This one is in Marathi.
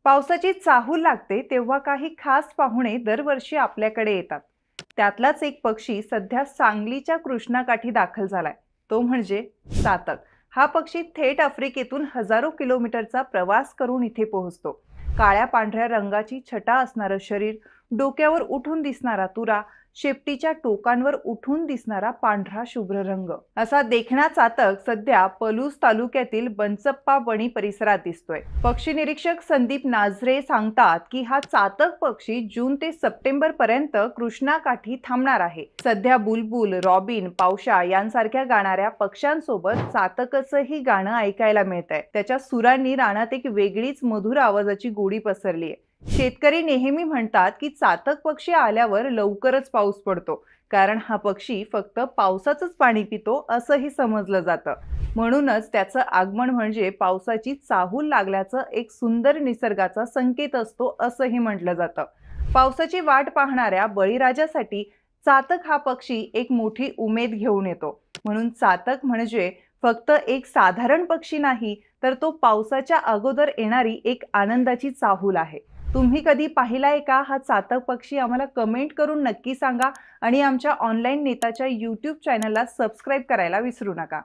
पावसाची चाहूल लागते तेव्हा काही खास पाहुणे दरवर्षी आपल्याकडे येतात. त्यातलाच एक पक्षी सध्या सांगलीच्या कृष्णाकाठी दाखल झालाय. तो म्हणजे चातक. हा पक्षी थेट आफ्रिकेतून हजारो किलोमीटरचा प्रवास करून इथे पोहोचतो. काळ्या पांढऱ्या रंगाची छटा असणारं शरीर, डोक्यावर उठून दिसणारा तुरा, शेपटीच्या टोकांवर उठून दिसणारा पांढरा शुभ्र रंग, असा देखणा चातक सध्या पलूस तालुक्यातील बनचप्पा बणी परिसरात दिसतोय. पक्षी निरीक्षक संदीप नाझरे सांगतात की हा चातक पक्षी जून ते सप्टेंबर पर्यंत कृष्णाकाठी थांबणार आहे. सध्या बुलबुल, रॉबिन, पावशा यांसारख्या गाणाऱ्या पक्ष्यांसोबत चातकचंही गाणं ऐकायला मिळतंय. त्याच्या सुरांनी रानात एक वेगळीच मधुर आवाजाची गोडी पसरली आहे. शेतकरी नेहमी म्हणतात की चातक पक्षी आल्यावर लवकरच पाऊस पडतो, कारण हा पक्षी फक्त पावसाचंच पाणी पितो असंही समजलं जातं. म्हणूनच त्याचं आगमन म्हणजे पावसाची चाहूल लागल्याचं एक सुंदर निसर्गाचा संकेत असतो असंही म्हटलं जातं. पावसाची वाट पाहणाऱ्या बळीराजासाठी चातक हा पक्षी एक मोठी उमेद घेऊन येतो. म्हणून चातक म्हणजे फक्त एक साधारण पक्षी नाही, तर तो पावसाच्या अगोदर येणारी एक आनंदाची चाहूल आहे. तुम्ही कधी पाहिलाय का हा चातक पक्षी? आम्हाला कमेंट करून नक्की सांगा आणि आमच्या ऑनलाईन नेताच्या यूट्यूब चॅनलला सबस्क्राईब करायला विसरू नका.